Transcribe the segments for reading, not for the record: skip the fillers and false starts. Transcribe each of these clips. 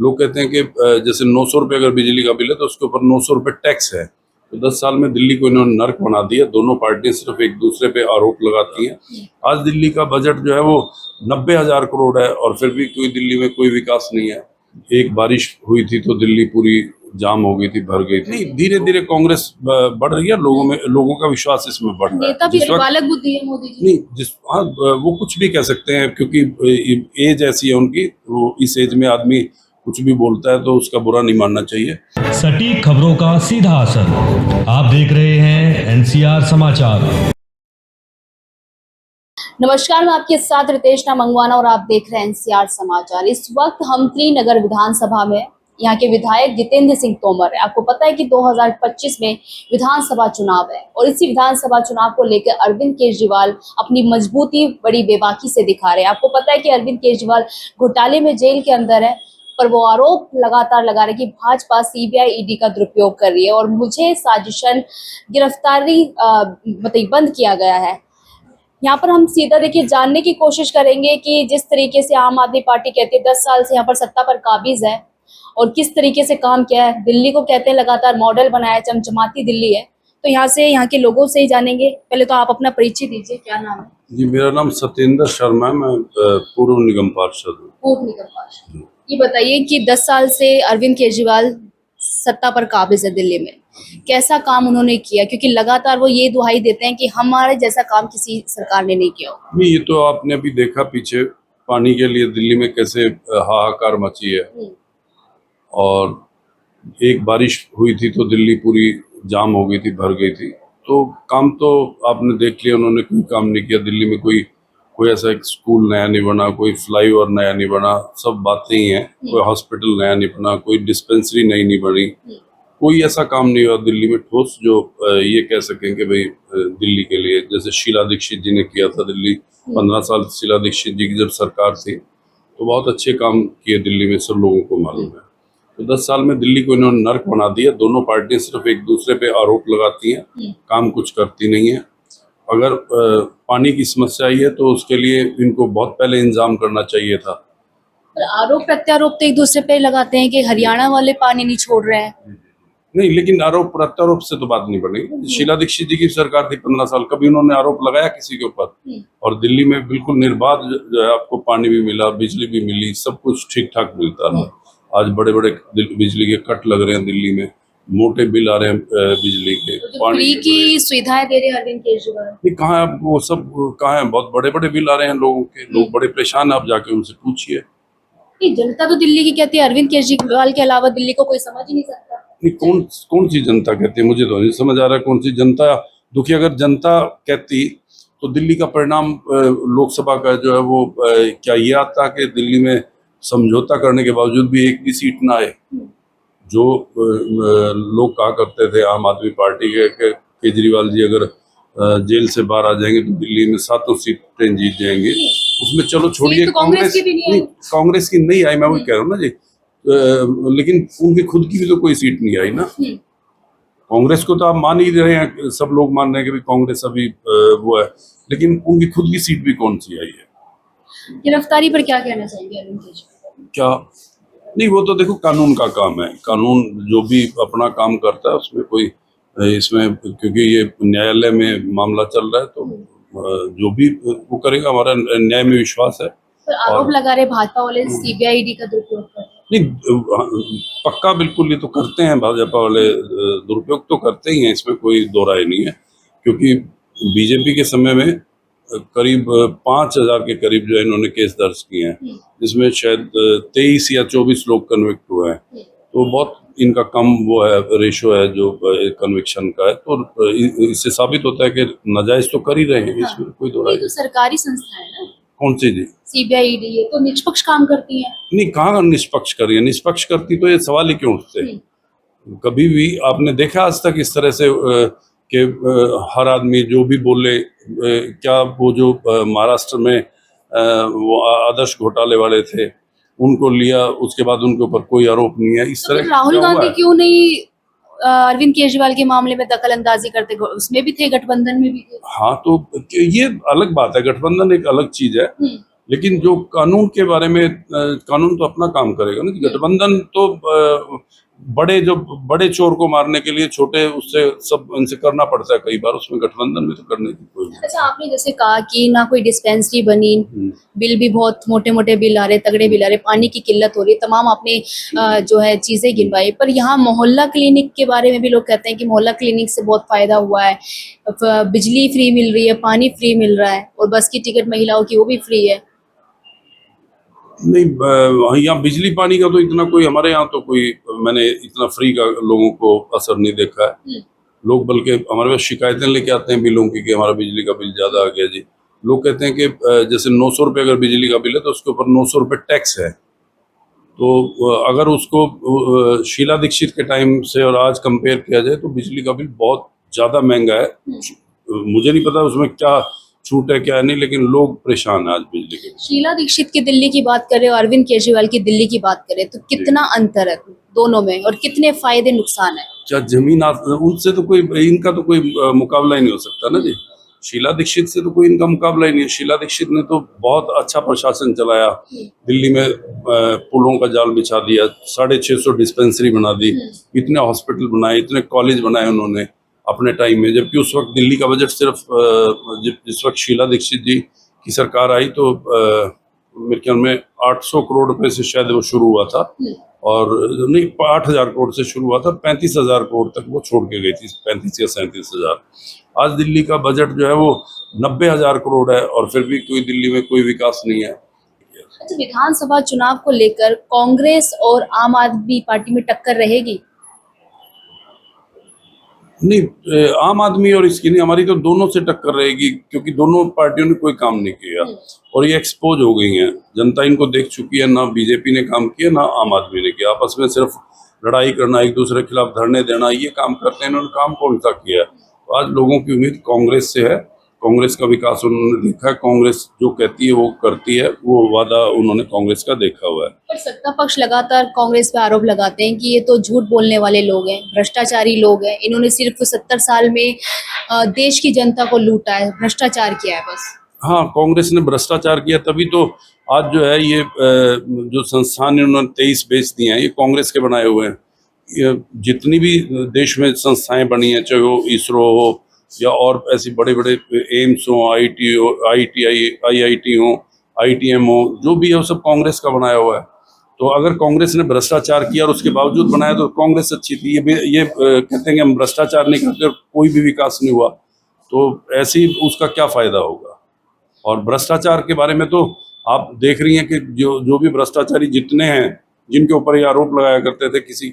लोग कहते हैं कि जैसे 900 रुपये अगर बिजली का बिल है तो उसके ऊपर 900 रुपये टैक्स है। तो 10 साल में दिल्ली को इन्होंने नर्क बना दिया। दोनों पार्टियां सिर्फ एक दूसरे पे आरोप लगाती हैं। आज दिल्ली का बजट जो है वो 90,000 करोड़ है और फिर भी कोई दिल्ली में कोई विकास नहीं है। एक बारिश हुई थी तो दिल्ली पूरी जाम हो गई थी, भर गई थी। नहीं, धीरे धीरे कांग्रेस बढ़ रही है, लोगों का विश्वास इसमें बढ़ रहा है। नेता भी बालक बुद्धि है मोदी जी। नहीं, हाँ, वो कुछ भी कह सकते हैं क्योंकि एज ऐसी है उनकी। वो इस एज में आदमी कुछ भी बोलता है तो उसका बुरा नहीं मानना चाहिए। सटीक खबरों का सीधा असर। आप देख रहे हैं एनसीआर समाचार। नमस्कार, मैं आपके साथ रितेश मंगवाना और आप देख रहे हैं एनसीआर समाचार। इस वक्त हम त्रिनगर विधानसभा में, यहाँ के विधायक जितेंद्र सिंह तोमर है। आपको पता है कि 2025 में विधानसभा चुनाव है और इसी विधानसभा चुनाव को लेकर अरविंद केजरीवाल अपनी मजबूती बड़ी बेबाकी से दिखा रहे हैं। आपको पता है कि अरविंद केजरीवाल घोटाले में जेल के अंदर है, पर वो आरोप लगातार लगा रहे कि भाजपा सीबीआई ईडी का दुरुपयोग कर रही है और मुझे साजिशन गिरफ्तारी मतलब बंद किया गया है। यहाँ पर हम सीधा देखिए जानने की कोशिश करेंगे कि जिस तरीके से आम आदमी पार्टी कहती है 10 साल से यहाँ पर सत्ता पर काबिज है और किस तरीके से काम किया है। दिल्ली को कहते हैं लगातार मॉडल बनाया, चमचमाती दिल्ली है। तो यहाँ के लोगों से ही जानेंगे। पहले तो आप अपना परिचय दीजिए, क्या नाम है? जी, मेरा नाम सत्येंद्र शर्मा है। मैं पूर्व निगम पार्षद हूँ। पूर्व निगम पार्षद। ये बताइए कि 10 साल से अरविंद केजरीवाल सत्ता पर काबिज है दिल्ली में, कैसा काम उन्होंने किया? क्योंकि लगातार वो ये दुहाई देते हैं कि हमारे जैसा काम किसी सरकार ने नहीं किया। नहीं, ये तो आपने अभी देखा पीछे पानी के लिए दिल्ली में कैसे हाहाकार मची है और एक बारिश हुई थी तो दिल्ली पूरी जाम हो गई थी, भर गई थी। तो काम तो आपने देख लिया, उन्होंने कोई काम नहीं किया। दिल्ली में कोई ऐसा एक स्कूल नया नहीं बना, कोई फ्लाईओवर नया नहीं बना, सब बातें ही हैं। कोई हॉस्पिटल नया नहीं बना, कोई डिस्पेंसरी नई नहीं बनी, कोई ऐसा काम नहीं हुआ दिल्ली में ठोस जो ये कह सकें कि भाई दिल्ली के लिए, जैसे शीला दीक्षित जी ने किया था दिल्ली 15 साल शीला दीक्षित जी की जब सरकार थी तो बहुत अच्छे काम किए दिल्ली में, सब लोगों को मालूम है। तो 10 साल में दिल्ली को इन्होंने नर्क बना दिया। दोनों पार्टियां सिर्फ एक दूसरे पे आरोप लगाती हैं, काम कुछ करती नहीं है। अगर पानी की समस्या आई है तो उसके लिए इनको बहुत पहले इंतजाम करना चाहिए था। आरोप प्रत्यारोप तो एक दूसरे पे लगाते हैं कि हरियाणा वाले पानी नहीं छोड़ रहे हैं। नहीं, लेकिन आरोप प्रत्यारोप से तो बात नहीं बनेगी। शीला दीक्षित जी की सरकार थी 15 साल, कभी उन्होंने आरोप लगाया किसी के ऊपर? और दिल्ली में बिल्कुल निर्बाध जो है आपको पानी भी मिला, बिजली भी मिली, सब कुछ ठीक ठाक मिलता है। आज बड़े बड़े बिजली के कट लग रहे हैं दिल्ली में, मोटे बिल आ रहे हैं बिजली के, पानी फ्री की सुविधाएं दे रहे हैं अरविंद केजरीवाल। नहीं, कहाँ है वो सब? कहाँ है? बहुत बड़े बड़े बिल आ रहे हैं लोगों के, लोग बड़े परेशान है। आप जाके उनसे पूछिए। जनता तो दिल्ली की कहती है अरविंद केजरीवाल के अलावा दिल्ली को कोई समझ ही नहीं सकता। नहीं, कौन सी जनता कहती है? मुझे तो नहीं समझ आ रहा है कौन सी जनता दुखी। अगर जनता कहती तो दिल्ली का परिणाम लोकसभा का जो है वो क्या ये आता कि दिल्ली में समझौता करने के बावजूद भी एक भी सीट ना आए? जो लोग कहा करते थे आम आदमी पार्टी के केजरीवाल जी अगर जेल से बाहर आ जाएंगे तो दिल्ली में 7 सीटें जीत जाएंगे, उसमें चलो छोड़िए। तो कांग्रेस की नहीं आई, मैं वही कह रहा हूँ ना जी। लेकिन उनकी खुद की भी तो कोई सीट नहीं आई ना। कांग्रेस को तो आप मान ही रहे हैं, सब लोग मान रहे हैं कि कांग्रेस अभी वो है, लेकिन उनकी खुद की सीट भी कौन सी आई है? गिरफ्तारी पर क्या कहना चाहिए अरविंद केजरीवाल? क्या नहीं, वो तो देखो कानून का काम है। कानून जो भी अपना काम करता है उसमें कोई इसमें, क्योंकि ये न्यायालय में मामला चल रहा है तो जो भी वो करेगा, हमारा न्याय में विश्वास है। तो आरोप लगा रहे भाजपा वाले सीबीआई ईडी का दुरुपयोग कर रहे हैं। नहीं, पक्का बिल्कुल ये तो करते हैं भाजपा वाले, दुरुपयोग तो करते ही हैं, इसमें कोई दो राय नहीं है। क्योंकि बीजेपी के समय में करीब 5,000 के करीब जो है इन्होंने केस दर्ज किए हैं, जिसमें शायद 23 या 24 लोग कन्विक्ट हुए हैं। तो बहुत इनका कम वो है, रेशो है जो कन्विक्शन का है। तो इससे साबित होता है कि नाजायज तो कर ही रहे हैं, इसमें कोई दो राय नहीं। तो सरकारी संस्था है ना, कौन सी जी? सीबीआई ईडी, ये तो निष्पक्ष काम करती है। नहीं, कहाँ निष्पक्ष कर रही है? निष्पक्ष करती तो ये सवाल ही क्यों उठते? कभी भी आपने देखा आज तक इस तरह से कि हर आदमी जो भी बोले, क्या वो जो महाराष्ट्र में वो आदर्श घोटाले वाले थे उनको लिया, उसके बाद उनके ऊपर कोई आरोप नहीं है? इस तरह राहुल गांधी क्यों नहीं अरविंद केजरीवाल के मामले में दखल अंदाजी करते? उसमें भी थे, गठबंधन में भी थे। हाँ, तो ये अलग बात है, गठबंधन एक अलग चीज है। लेकिन जो कानून के बारे में कानून तो अपना काम करेगा ना कि गठबंधन तो जो बड़े चोर को मारने के लिए छोटे उससे सब इनसे करना पड़ता है कई बार, उसमें गठबंधन में तो करने की कोई अच्छा, आपने जैसे कहा कि ना कोई डिस्पेंसरी बनी, बिल भी बहुत मोटे मोटे बिल आ रहे, तगड़े बिल आ रहे, पानी की किल्लत हो रही, तमाम आपने जो है चीजें गिनवाई, पर यहाँ मोहल्ला क्लिनिक के बारे में भी लोग कहते हैं कि मोहल्ला क्लिनिक से बहुत फायदा हुआ है, बिजली फ्री मिल रही है, पानी फ्री मिल रहा है, और बस की टिकट महिलाओं की वो भी फ्री है। नहीं, यहाँ बिजली पानी का तो इतना कोई हमारे यहाँ तो कोई मैंने इतना फ्री का लोगों को असर नहीं देखा है। लोग बल्कि हमारे पास शिकायतें लेके आते हैं बिलों की कि हमारा बिजली का बिल ज्यादा आ गया जी। लोग कहते हैं कि जैसे 900 रुपये अगर बिजली का बिल है तो उसके ऊपर 900 रुपये टैक्स है। तो अगर उसको शीला दीक्षित के टाइम से और आज कंपेयर किया जाए तो बिजली का बिल बहुत ज्यादा महंगा है। मुझे नहीं पता उसमें क्या छूट है क्या नहीं, लेकिन लोग परेशान है आज बिजली के। शीला दीक्षित की दिल्ली की बात करें और अरविंद केजरीवाल की दिल्ली की बात करें तो कितना अंतर है दोनों में, और कितने फायदे नुकसान है? क्या जमीन उनसे तो कोई इनका तो कोई मुकाबला ही नहीं हो सकता ना जी। शीला दीक्षित से तो कोई इनका मुकाबला ही नहीं है। शीला दीक्षित ने तो बहुत अच्छा प्रशासन चलाया, दिल्ली में पुलों का जाल बिछा दिया, 650 डिस्पेंसरी बना दी, इतने हॉस्पिटल बनाए, इतने कॉलेज बनाए उन्होंने अपने टाइम में। जबकि उस वक्त दिल्ली का बजट सिर्फ जिस वक्त शीला दीक्षित जी की सरकार आई तो मेरे ख्याल में 800 करोड़ रुपए से शायद वो शुरू हुआ था, और नहीं 8,000 करोड़ से शुरू हुआ था, 35,000 करोड़ तक वो छोड़ के गई थी, 35 या 37,000। आज दिल्ली का बजट जो है वो 90,000 करोड़ है, और फिर भी कोई दिल्ली में कोई विकास नहीं है। अच्छा, विधानसभा चुनाव को लेकर कांग्रेस और आम आदमी पार्टी में टक्कर रहेगी? नहीं, आम आदमी और इसकी नहीं, हमारी तो दोनों से टक्कर रहेगी, क्योंकि दोनों पार्टियों ने कोई काम नहीं किया और ये एक्सपोज हो गई हैं। जनता इनको देख चुकी है, ना बीजेपी ने काम किया ना आम आदमी ने किया। आपस में सिर्फ लड़ाई करना, एक दूसरे के खिलाफ धरने देना, ये काम करते हैं। इन्होंने काम कौन सा किया? तो आज लोगों की उम्मीद कांग्रेस से है। कांग्रेस का विकास उन्होंने देखा है, कांग्रेस जो कहती है वो करती है, वो वादा उन्होंने कांग्रेस का देखा हुआ है। पर सत्ता पक्ष लगातार कांग्रेस पे आरोप लगाते हैं कि ये तो झूठ बोलने वाले लोग हैं, भ्रष्टाचारी लोग हैं, इन्होंने सिर्फ 70 साल में देश की जनता को लूटा है, भ्रष्टाचार किया है बस। हाँ, कांग्रेस ने भ्रष्टाचार किया, तभी तो आज जो है ये जो संस्थान इन्होंने 23 बेच दिए हैं, ये कांग्रेस के बनाए हुए हैं। ये जितनी भी देश में संस्थाएं बनी हैं, चाहे वो इसरो हो या और ऐसी बड़े बड़े एम्स हो, IIT हो, ITM हो, जो भी है वो सब कांग्रेस का बनाया हुआ है। तो अगर कांग्रेस ने भ्रष्टाचार किया और उसके बावजूद बनाया तो कांग्रेस अच्छी थी। ये कहते हैं कि हम भ्रष्टाचार नहीं करते और कोई भी विकास नहीं हुआ, तो ऐसे ही उसका क्या फायदा होगा? और भ्रष्टाचार के बारे में तो आप देख रही हैं कि जो भी भ्रष्टाचारी जितने हैं, जिनके ऊपर ये आरोप लगाया करते थे, किसी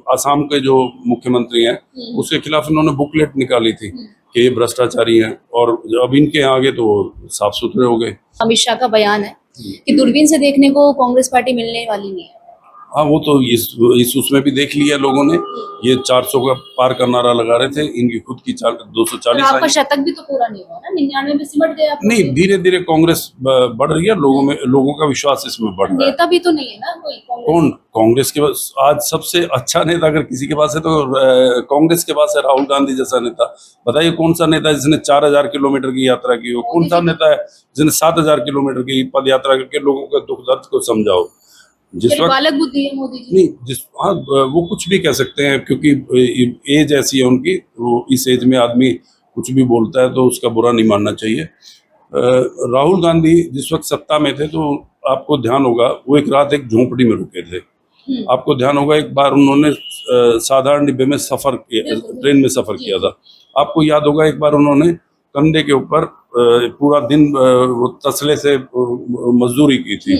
असम के जो मुख्यमंत्री हैं उसके खिलाफ इन्होंने बुकलेट निकाली थी कि ये भ्रष्टाचारी हैं, और अब इनके आगे तो साफ सुथरे हो गए। अमित शाह का बयान है कि दूरबीन से देखने को कांग्रेस पार्टी मिलने वाली नहीं है। हाँ, वो तो इस उसमें भी देख लिया लोगों ने। ये 400 का पार का नारा लगा रहे थे, इनकी खुद की 240 आपका आई। शतक भी तो पूरा नहीं हुआ ना, 99 में सिमट गया। नहीं, धीरे धीरे कांग्रेस बढ़ रही है, लोगों का विश्वास इसमें बढ़ रहा है। नेता भी तो नहीं है ना कोई कौन? कांग्रेस के पास आज सबसे अच्छा नेता अगर किसी के पास है तो कांग्रेस के पास है, राहुल गांधी जैसा नेता। बताइए कौन सा नेता है जिसने 4,000 किलोमीटर की यात्रा की हो? कौन सा नेता है जिसने 7,000 किलोमीटर की पद यात्रा करके लोगों के दुख दर्द को समझाओ? जिस वक्त बालक बुद्धि है मोदी जी। नहीं, हाँ, वो कुछ भी कह सकते हैं, क्योंकि एज ऐसी है उनकी। वो इस एज में आदमी कुछ भी बोलता है तो उसका बुरा नहीं मानना चाहिए। राहुल गांधी जिस वक्त सत्ता में थे तो आपको ध्यान होगा वो एक रात एक झोंपड़ी में रुके थे। आपको ध्यान होगा एक बार उन्होंने साधारण डिब्बे में सफर किया, ट्रेन में सफर किया था। आपको याद होगा एक बार उन्होंने कंधे के ऊपर पूरा दिन वो तसले से मजदूरी की थी,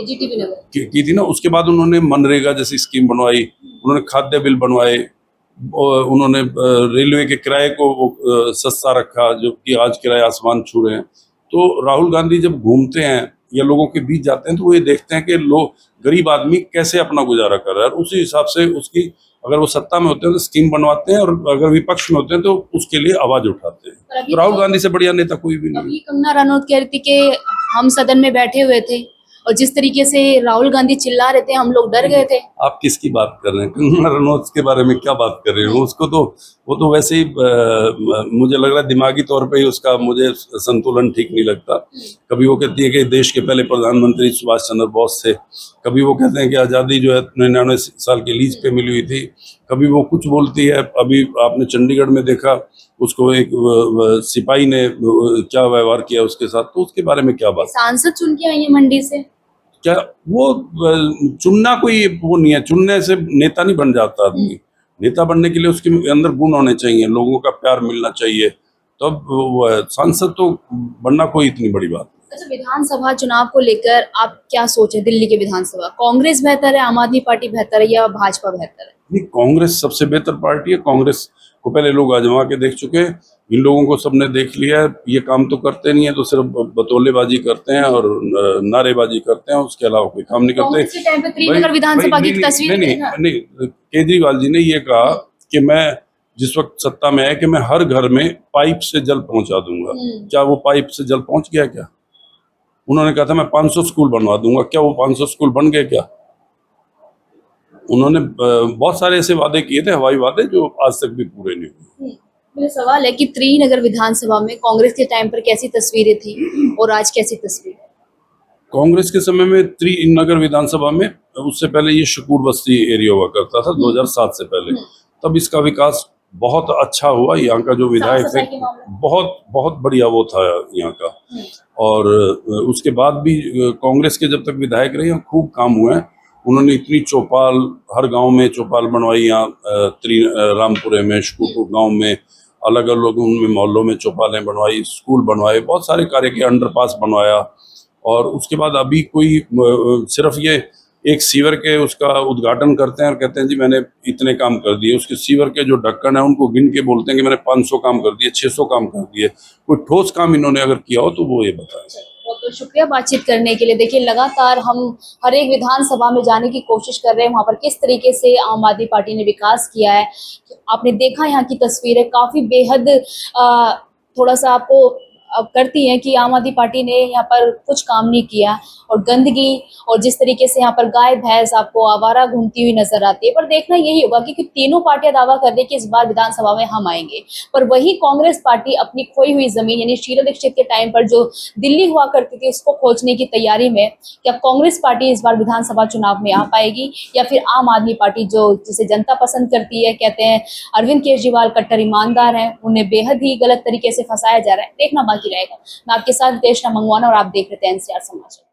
की थी ना। उसके बाद उन्होंने मनरेगा जैसी स्कीम बनवाई, उन्होंने खाद्य बिल बनवाए, उन्होंने रेलवे के किराए को सस्ता रखा, जो कि आज किराए आसमान छू रहे हैं। तो राहुल गांधी जब घूमते हैं या लोगों के बीच जाते हैं तो वो ये देखते हैं कि लोग, गरीब आदमी कैसे अपना गुजारा कर रहा है, और उसी हिसाब से उसकी, अगर वो सत्ता में होते हैं तो स्कीम बनवाते हैं, और अगर विपक्ष में होते हैं तो उसके लिए आवाज उठाते हैं। तो राहुल गांधी से बढ़िया नेता कोई भी नहीं। अभी कंगना रनौत कह रही थी कि हम सदन में बैठे हुए थे और जिस तरीके से राहुल गांधी चिल्ला रहे थे, हम लोग डर गए थे। आप किसकी बात कर रहे हैं? कंगना रनौत के बारे में क्या बात कर रहे हैं? उसको तो वो तो वैसे ही मुझे लग रहा है दिमागी तौर पे ही उसका मुझे संतुलन ठीक नहीं लगता। कभी वो कहती है कि देश के पहले प्रधानमंत्री सुभाष चंद्र बोस थे, कभी वो कहते हैं कि आज़ादी जो है 99 साल के लीज पे मिली हुई थी, कभी वो कुछ बोलती है। अभी आपने चंडीगढ़ में देखा, उसको एक सिपाही ने क्या व्यवहार किया उसके साथ, तो उसके बारे में क्या बात? सांसद चुन के आई है मंडी से। क्या वो चुनना कोई वो नहीं है, चुनने से नेता नहीं बन जाता आदमी। नेता बनने के लिए उसके अंदर गुण होने चाहिए, लोगों का प्यार मिलना चाहिए, तब वो है। सांसद तो बनना कोई इतनी बड़ी बात नहीं। अच्छा, विधानसभा चुनाव को लेकर आप क्या सोचे? दिल्ली के विधानसभा, कांग्रेस बेहतर है, आम आदमी पार्टी बेहतर है या भाजपा बेहतर है? नहीं, कांग्रेस सबसे बेहतर पार्टी है। कांग्रेस को पहले लोग आजमा के देख चुके हैं, इन लोगों को सबने देख लिया है। ये काम तो करते नहीं है, तो सिर्फ बतौलेबाजी करते हैं और नारेबाजी करते हैं, उसके अलावा कोई काम नहीं करते। कांग्रेस के टाइम पे त्रिनगर विधानसभा की तस्वीर नहीं, केजरीवाल जी ने ये कहा कि मैं जिस वक्त सत्ता में है कि मैं हर घर में पाइप से जल पहुंचा दूंगा। क्या वो पाइप से जल पहुंच गया? क्या उन्होंने कहा था मैं 500 स्कूल बनवा दूंगा, क्या वो 500 स्कूल बन गए? क्या उन्होंने बहुत सारे ऐसे वादे किए थे, हवाई वादे, जो आज तक भी पूरे नहीं हुए। मेरा सवाल है कि त्रिनगर विधानसभा में कांग्रेस के टाइम पर कैसी तस्वीरें थी और आज कैसी तस्वीर है? कांग्रेस के समय में त्रिनगर विधानसभा में, उससे पहले ये शकूर बस्ती एरिया हुआ करता था 2007 से पहले, तब इसका विकास बहुत अच्छा हुआ। यहाँ का जो विधायक थे, बहुत बहुत बढ़िया वो था यहाँ का। और उसके बाद भी कांग्रेस के जब तक विधायक रहे, यहाँ खूब काम हुए हैं। उन्होंने इतनी चौपाल, हर गांव में चौपाल बनवाई, यहाँ रामपुरे में, शकूरपुर गांव में, अलग अलग उनमें मोहल्लों में चौपालें बनवाई, स्कूल बनवाए, बहुत सारे कार्य किए, अंडरपास बनवाया। और उसके बाद अभी कोई सिर्फ ये एक सीवर के उसका उद्घाटन करते हैं और कहते हैं जी मैंने इतने काम कर दिए। उसके सीवर के जो ढक्कन है उनको गिन के बोलते हैं कि मैंने 500 काम कर दिए, 600 काम कर दिए। कोई ठोस काम इन्होंने अगर किया हो तो वो ये बताएं। बहुत बहुत शुक्रिया बातचीत करने के लिए। देखिए, लगातार हम हर एक विधानसभा में जाने की कोशिश कर रहे हैं, वहां पर किस तरीके से आम आदमी पार्टी ने विकास किया है। आपने देखा यहाँ की तस्वीरें काफी बेहद थोड़ा सा आपको करती हैं कि आम आदमी पार्टी ने यहाँ पर कुछ काम नहीं किया, और गंदगी और जिस तरीके से यहाँ पर गाय भैंस आपको आवारा घूमती हुई नजर आती है। पर देखना यही होगा कि तीनों पार्टियां दावा कर रही कि इस बार विधानसभा में हम आएंगे, पर वही कांग्रेस पार्टी अपनी खोई हुई जमीन यानी शीला दीक्षित के टाइम पर जो दिल्ली हुआ करती थी उसको खोजने की तैयारी में। क्या कांग्रेस पार्टी इस बार विधानसभा चुनाव में आ पाएगी या फिर आम आदमी पार्टी जो जिसे जनता पसंद करती है, कहते हैं अरविंद केजरीवाल कट्टर ईमानदार हैं, उन्हें बेहद ही गलत तरीके से फंसाया जा रहा है, देखना बाकी रहेगा। मैं आपके साथ रितेश मंगवाना और आप देख रहे थे एनसीआर समाचार।